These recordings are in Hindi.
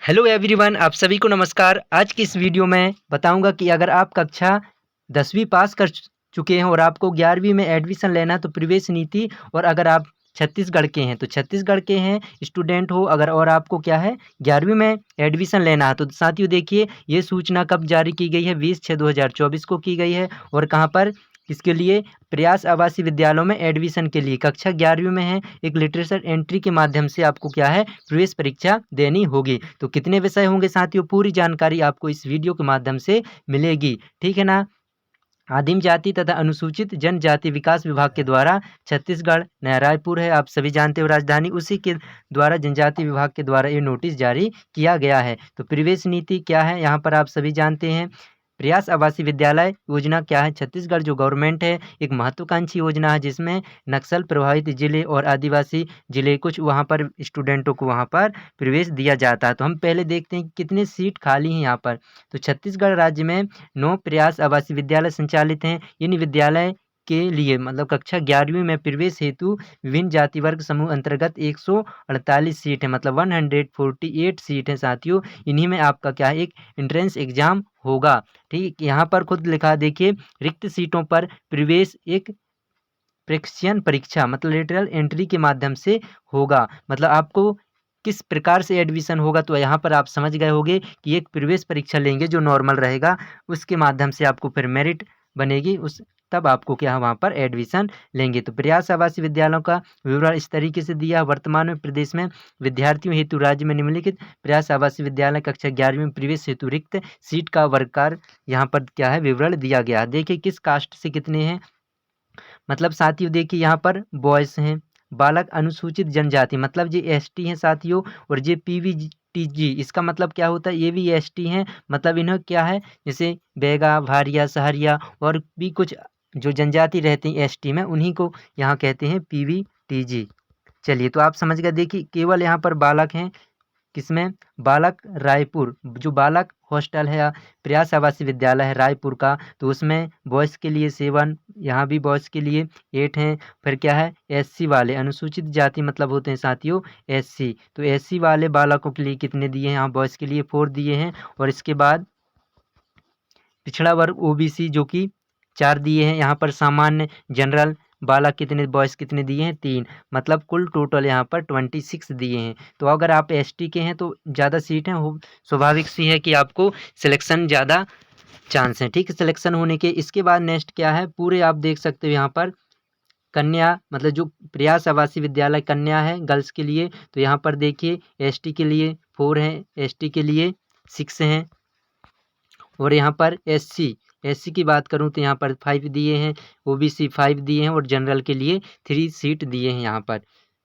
हेलो एवरीवन, आप सभी को नमस्कार। आज की इस वीडियो में बताऊंगा कि अगर आप कक्षा 10वीं पास कर चुके हैं और आपको 11वीं में एडमिशन लेना है तो प्रवेश नीति, और अगर आप छत्तीसगढ़ के हैं तो छत्तीसगढ़ के हैं स्टूडेंट हो अगर, और आपको क्या है 11वीं में एडमिशन लेना है तो साथियों देखिए ये सूचना कब जारी की गई है, 20/6/2024 को की गई है। और कहाँ पर, किसके लिए? प्रयास आवासीय विद्यालयों में एडमिशन के लिए कक्षा 11वीं में है, एक लिटरेचर एंट्री के माध्यम से आपको क्या है प्रवेश परीक्षा देनी होगी। तो कितने विषय होंगे साथियों, पूरी जानकारी आपको इस वीडियो के माध्यम से मिलेगी, ठीक है ना। आदिम जाति तथा अनुसूचित जनजाति विकास विभाग के द्वारा छत्तीसगढ़ नया रायपुर है, आप सभी जानते हो राजधानी, उसी के द्वारा जनजाति विभाग के द्वारा ये नोटिस जारी किया गया है। तो प्रवेश नीति क्या है यहाँ पर आप सभी जानते हैं। प्रयास आवासीय विद्यालय योजना क्या है, छत्तीसगढ़ जो गवर्नमेंट है एक महत्वाकांक्षी योजना है जिसमें नक्सल प्रभावित जिले और आदिवासी जिले कुछ वहाँ पर स्टूडेंटों को वहाँ पर प्रवेश दिया जाता है। तो हम पहले देखते हैं कि कितने सीट खाली हैं यहाँ पर। तो छत्तीसगढ़ राज्य में 9 प्रयास आवासीय विद्यालय संचालित हैं। इन विद्यालय के लिए मतलब कक्षा 11वीं में प्रवेश हेतु विभिन्न जाति वर्ग समूह अंतर्गत 148 सीट है, मतलब 148 सीट है साथियों। इन्हीं में आपका क्या है एक एंट्रेंस एग्जाम होगा, ठीक। यहाँ पर खुद लिखा देखिए, रिक्त सीटों पर प्रवेश एक प्रेक्षण परीक्षा मतलब लेटरल एंट्री के माध्यम से होगा। मतलब आपको किस प्रकार से एडमिशन होगा, तो यहाँ पर आप समझ गए होंगे कि एक प्रवेश परीक्षा लेंगे जो नॉर्मल रहेगा, उसके माध्यम से आपको फिर मेरिट बनेगी, उस तब आपको क्या वहाँ पर एडमिशन लेंगे। तो प्रयास आवासीय विद्यालयों का विवरण इस तरीके से दिया। वर्तमान में प्रदेश में विद्यार्थियों हेतु राज्य में निम्नलिखित प्रयास आवासीय विद्यालय कक्षा 11वीं में प्रवेश हेतु रिक्त सीट का वर्गकार यहाँ पर क्या है विवरण दिया गया। देखिए किस कास्ट से कितने हैं, मतलब साथियों देखिए यहाँ पर बॉयज़ हैं, बालक अनुसूचित जनजाति मतलब ये एसटी हैं साथियों, और ये पीवीटीजी इसका मतलब क्या होता है, ये भी एसटी हैं। मतलब इन्हें क्या है, जैसे बेगा, भारिया, सहरिया और भी कुछ जो जनजाति रहती हैं एसटी में, उन्हीं को यहाँ कहते हैं पीवीटीजी। चलिए तो आप समझ गए। देखिए केवल यहाँ पर बालक हैं, किसमें? बालक रायपुर, जो बालक हॉस्टल है या प्रयास आवासीय विद्यालय है रायपुर का, तो उसमें बॉयज़ के लिए 7, यहाँ भी बॉयज़ के लिए 8 हैं। फिर क्या है, एससी वाले अनुसूचित जाति मतलब होते हैं साथियों एससी, तो एससी वाले बालकों के लिए कितने दिए हैं, यहाँ बॉयज़ के लिए 4 दिए हैं। और इसके बाद पिछड़ा वर्ग ओबीसी जो कि 4 दिए हैं। यहाँ पर सामान्य जनरल बालक कितने, बॉयज़ कितने दिए हैं 3, मतलब कुल टोटल यहाँ पर 26 दिए हैं। तो अगर आप एसटी के हैं तो ज़्यादा सीट हैं, हो स्वाभाविक सी है कि आपको सिलेक्शन ज़्यादा चांस है, ठीक है, सिलेक्शन होने के। इसके बाद नेक्स्ट क्या है, पूरे आप देख सकते हो यहाँ पर कन्या मतलब जो प्रयास आवासीय विद्यालय कन्या है गर्ल्स के लिए, तो यहाँ पर देखिए एसटी के लिए 4 हैं, एसटी के लिए 6 हैं। और यहाँ पर एससी की बात करूँ तो यहाँ पर 5 दिए हैं, ओबीसी 5 दिए हैं और जनरल के लिए 3 सीट दिए हैं यहाँ पर।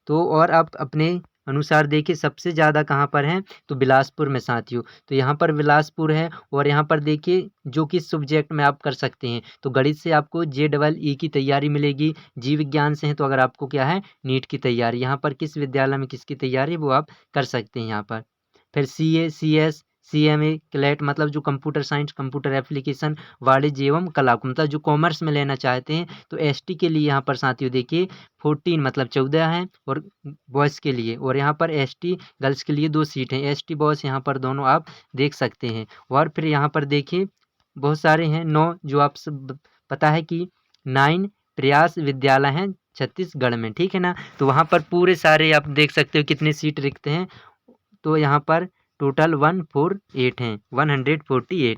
तो और आप अपने अनुसार देखिए सबसे ज़्यादा कहाँ पर हैं, तो बिलासपुर में साथियों। तो यहाँ पर बिलासपुर है। और यहाँ पर देखिए जो किस सब्जेक्ट में आप कर सकते हैं, तो गणित से आपको JEE की तैयारी मिलेगी, जीव विज्ञान से है तो अगर आपको क्या है नीट की तैयारी, यहाँ पर किस विद्यालय में किसकी तैयारी वो आप कर सकते हैं यहाँ पर। फिर CA CS CMA क्लैट मतलब जो कंप्यूटर साइंस कंप्यूटर एप्लीकेशन वाणिज्य एवं कला को मतलब जो कॉमर्स में लेना चाहते हैं, तो एसटी के लिए यहाँ पर साथियों देखिए 14 मतलब 14 हैं और बॉयज़ के लिए, और यहाँ पर एसटी गर्ल्स के लिए 2 सीट हैं, एसटी बॉयज़ यहाँ पर दोनों आप देख सकते हैं। और फिर यहाँ पर देखिए बहुत सारे हैं 9, जो आप सब पता है कि 9 प्रयास विद्यालय हैं छत्तीसगढ़ में, ठीक है ना। तो वहाँ पर पूरे सारे आप देख सकते हो कितने सीट रिक्त हैं, तो यहाँ पर टोटल 148 हैं, 148।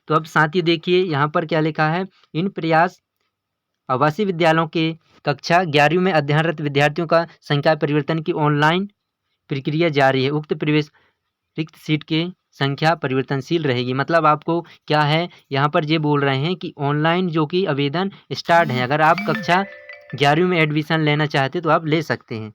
तो अब साथियों देखिए यहाँ पर क्या लिखा है, इन प्रयास आवासीय विद्यालयों के कक्षा 11वीं में अध्ययनरत विद्यार्थियों का संख्या परिवर्तन की ऑनलाइन प्रक्रिया जारी है। उक्त प्रवेश रिक्त सीट की संख्या परिवर्तनशील रहेगी। मतलब आपको क्या है यहाँ पर ये बोल रहे हैं कि ऑनलाइन जो कि आवेदन स्टार्ट है, अगर आप कक्षा 11वीं में एडमिशन लेना चाहते तो आप ले सकते हैं।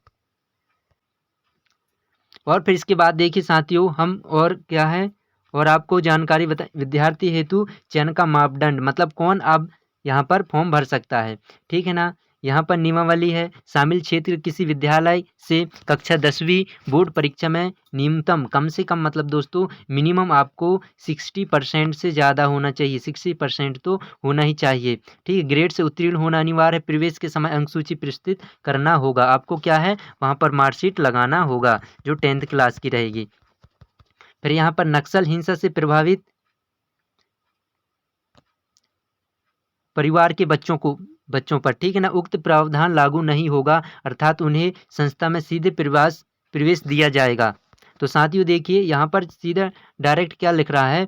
और फिर इसके बाद देखिए साथियों हम और क्या है, और आपको जानकारी बता, विद्यार्थी हेतु चयन का मापदंड मतलब कौन अब यहाँ पर फॉर्म भर सकता है, ठीक है ना। यहाँ पर नियमावली है, शामिल क्षेत्र किसी विद्यालय से कक्षा 10वीं बोर्ड परीक्षा में न्यूनतम कम से कम मतलब दोस्तों मिनिमम आपको 60% से ज़्यादा होना चाहिए, 60% तो होना ही चाहिए, ठीक है। ग्रेड से उत्तीर्ण होना अनिवार्य है। प्रवेश के समय अंक सूची प्रस्तुत करना होगा, आपको क्या है वहाँ पर मार्कशीट लगाना होगा जो 10th क्लास की रहेगी। फिर यहाँ पर नक्सल हिंसा से प्रभावित परिवार के बच्चों पर, ठीक है ना, उक्त प्रावधान लागू नहीं होगा, अर्थात उन्हें संस्था में सीधे प्रवेश दिया जाएगा। तो साथियों देखिए यहाँ पर सीधा डायरेक्ट क्या लिख रहा है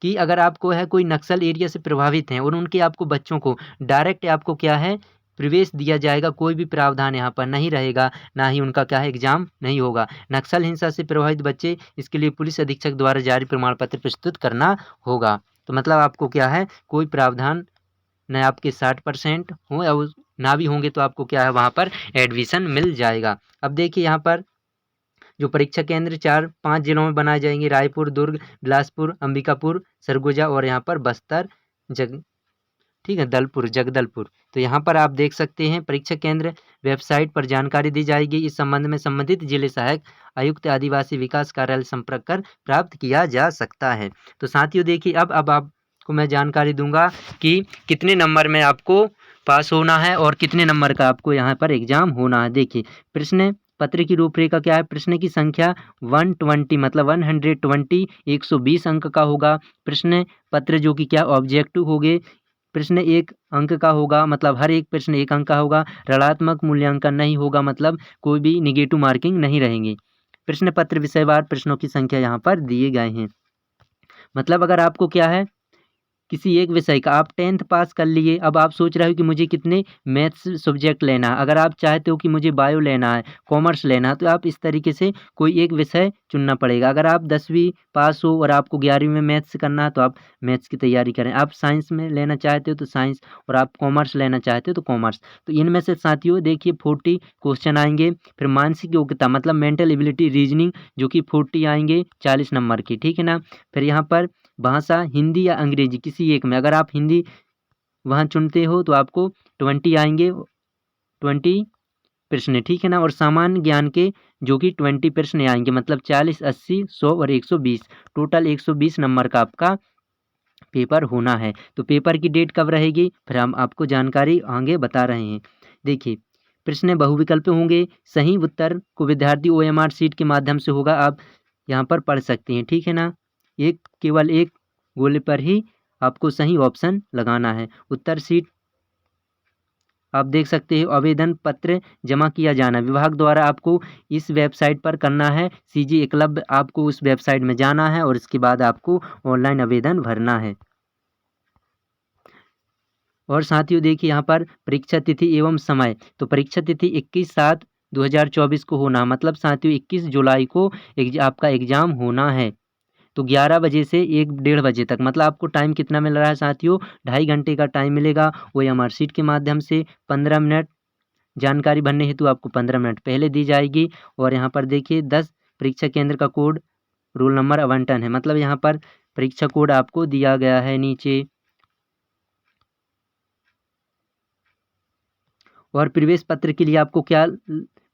कि अगर आपको है कोई नक्सल एरिया से प्रभावित हैं और उनके आपको बच्चों को डायरेक्ट आपको क्या है प्रवेश दिया जाएगा, कोई भी प्रावधान यहाँ पर नहीं रहेगा, ना ही उनका क्या है एग्जाम नहीं होगा। नक्सल हिंसा से प्रभावित बच्चे, इसके लिए पुलिस अधीक्षक द्वारा जारी प्रमाण पत्र प्रस्तुत करना होगा। तो मतलब आपको क्या है कोई प्रावधान न आपके 60% हो या ना भी होंगे तो आपको क्या है वहाँ पर एडमिशन मिल जाएगा। अब देखिए यहाँ पर जो परीक्षा केंद्र 4-5 जिलों में बनाए जाएंगे, रायपुर, दुर्ग, बिलासपुर, अंबिकापुर, सरगुजा और यहाँ पर बस्तर, ठीक है, जगदलपुर। तो यहाँ पर आप देख सकते हैं परीक्षा केंद्र वेबसाइट पर जानकारी दी जाएगी। इस संबंध में संबंधित जिले सहायक आयुक्त आदिवासी विकास कार्यालय संपर्क कर प्राप्त किया जा सकता है। तो साथियों देखिए अब आपको मैं जानकारी दूंगा कि कितने नंबर में आपको पास होना है और कितने नंबर का आपको यहाँ पर एग्जाम होना है। देखिए प्रश्न पत्र की रूपरेखा क्या है। प्रश्न की संख्या 120 मतलब 120 120 अंक का होगा। प्रश्न पत्र जो कि क्या ऑब्जेक्टिव होंगे। प्रश्न 1 अंक का होगा, मतलब हर एक प्रश्न 1 अंक का होगा। ऋणात्मक मूल्यांकन नहीं होगा, मतलब कोई भी निगेटिव मार्किंग नहीं रहेंगे। प्रश्न पत्र विषयवार प्रश्नों की संख्या यहाँ पर दिए गए हैं। मतलब अगर आपको क्या है किसी एक विषय का आप 10th पास कर लिए, अब आप सोच रहे हो कि मुझे कितने मैथ्स सब्जेक्ट लेना है। अगर आप चाहते हो कि मुझे बायो लेना है, कॉमर्स लेना है, तो आप इस तरीके से कोई एक विषय चुनना पड़ेगा। अगर आप 10वीं पास हो और आपको 11वीं में मैथ्स करना है तो आप मैथ्स की तैयारी करें। आप साइंस में लेना चाहते हो तो साइंस, और आप कॉमर्स लेना चाहते हो तो कॉमर्स। तो इनमें से साथियों देखिए 40 क्वेश्चन आएंगे। फिर मानसिक योग्यता मतलब मेंटल एबिलिटी रीजनिंग जो कि 40 आएंगे 40 नंबर की, ठीक है ना। फिर यहाँ पर भाषा हिंदी या अंग्रेजी किसी एक में, अगर आप हिंदी वहाँ चुनते हो तो आपको 20 आएंगे, 20 प्रश्न, ठीक है ना। और सामान्य ज्ञान के जो कि 20 प्रश्न आएंगे, मतलब 40, 80, 100 और 120, टोटल 120 नंबर का आपका पेपर होना है। तो पेपर की डेट कब रहेगी फिर हम आपको जानकारी आगे बता रहे हैं। देखिए प्रश्न बहुविकल्प होंगे। सही उत्तर को विद्यार्थी OMR सीट के माध्यम से होगा, आप यहाँ पर पढ़ सकते हैं, ठीक है ना। केवल एक गोले पर ही आपको सही ऑप्शन लगाना है। उत्तर सीट आप देख सकते हैं। आवेदन पत्र जमा किया जाना विभाग द्वारा आपको इस वेबसाइट पर करना है। CG एकलव्य, आपको उस वेबसाइट में जाना है और इसके बाद आपको ऑनलाइन आवेदन भरना है। और साथियों देखिए यहाँ पर परीक्षा तिथि एवं समय, तो परीक्षा तिथि 21/7/2024 को होना, मतलब साथियों 21 जुलाई को आपका एग्जाम होना है। तो 11 बजे से 1-1:30 बजे तक, मतलब आपको टाइम कितना मिल रहा है साथियों 2.5 घंटे का टाइम मिलेगा। OMR शीट के माध्यम से 15 मिनट जानकारी भरने हेतु आपको 15 मिनट पहले दी जाएगी। और यहाँ पर देखिए 10 परीक्षा केंद्र का कोड रोल नंबर आवंटन है, मतलब यहाँ पर परीक्षा कोड आपको दिया गया है नीचे। और प्रवेश पत्र के लिए आपको क्या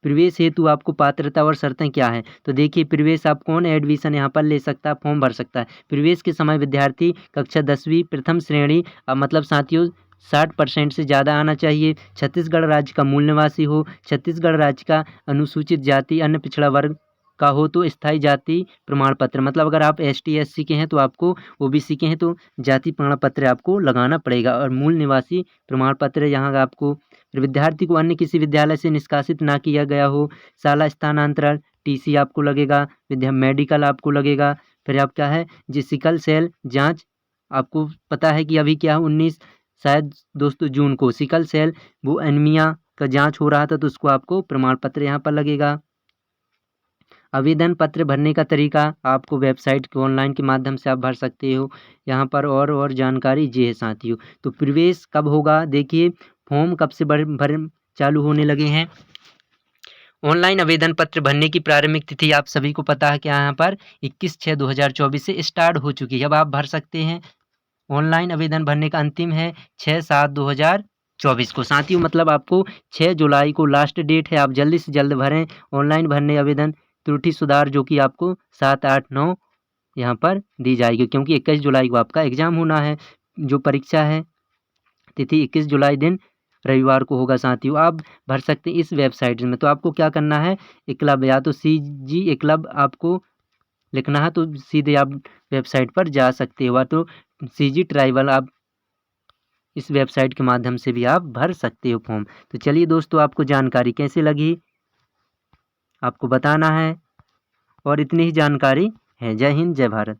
प्रवेश हेतु आपको पात्रता और शर्तें क्या है। तो देखिए प्रवेश आप कौन एडमिशन यहाँ पर ले सकता है, फॉर्म भर सकता है। प्रवेश के समय विद्यार्थी कक्षा 10वीं प्रथम श्रेणी, मतलब साथियों 60% से ज़्यादा आना चाहिए। छत्तीसगढ़ राज्य का मूल निवासी हो, छत्तीसगढ़ राज्य का अनुसूचित जाति अन्य पिछड़ा वर्ग का हो तो स्थायी जाति प्रमाण पत्र, मतलब अगर आप ST SC के हैं तो आपको, OBC के हैं तो जाति प्रमाण पत्र आपको लगाना पड़ेगा। और मूल निवासी प्रमाण पत्र यहाँ आपको, विद्यार्थी को अन्य किसी विद्यालय से निष्कासित ना किया गया हो, शाला स्थानांतरण TC आपको लगेगा, मेडिकल आपको लगेगा। फिर आप क्या है जी सिकल सेल जांच, आपको पता है कि अभी क्या 19 शायद दोस्तों जून को सिकल सेल वो एनीमिया का जांच हो रहा था, तो उसको आपको प्रमाण पत्र यहाँ पर लगेगा। आवेदन पत्र भरने का तरीका आपको वेबसाइट के ऑनलाइन के माध्यम से आप भर सकते हो। यहाँ पर और जानकारी ये है साथियों। तो प्रवेश कब होगा, देखिए फॉर्म कब से भर चालू होने लगे हैं। ऑनलाइन आवेदन पत्र भरने की प्रारंभिक तिथि आप सभी को पता है कि यहाँ पर 21/6/2024 से स्टार्ट हो चुकी है। अब आप भर सकते हैं। ऑनलाइन आवेदन भरने का अंतिम है 6/7/2024 को साथियों, मतलब आपको 6 जुलाई को लास्ट डेट है। आप जल्दी से जल्द भरें ऑनलाइन भरने आवेदन। त्रुटि सुधार जो कि आपको 7, 8, 9 यहाँ पर दी जाएगी, क्योंकि 21 जुलाई को आपका एग्जाम होना है। जो परीक्षा है तिथि 21 जुलाई दिन रविवार को होगा साथियों। आप भर सकते हैं इस वेबसाइट में। तो आपको क्या करना है, एकलव्य या तो CG एकलव्य आपको लिखना है तो सीधे आप वेबसाइट पर जा सकते हो, तो सीजी ट्राइबल आप इस वेबसाइट के माध्यम से भी आप भर सकते हो फॉर्म। तो चलिए दोस्तों, आपको जानकारी कैसी लगी आपको बताना है, और इतनी ही जानकारी है। जय हिंद, जय भारत।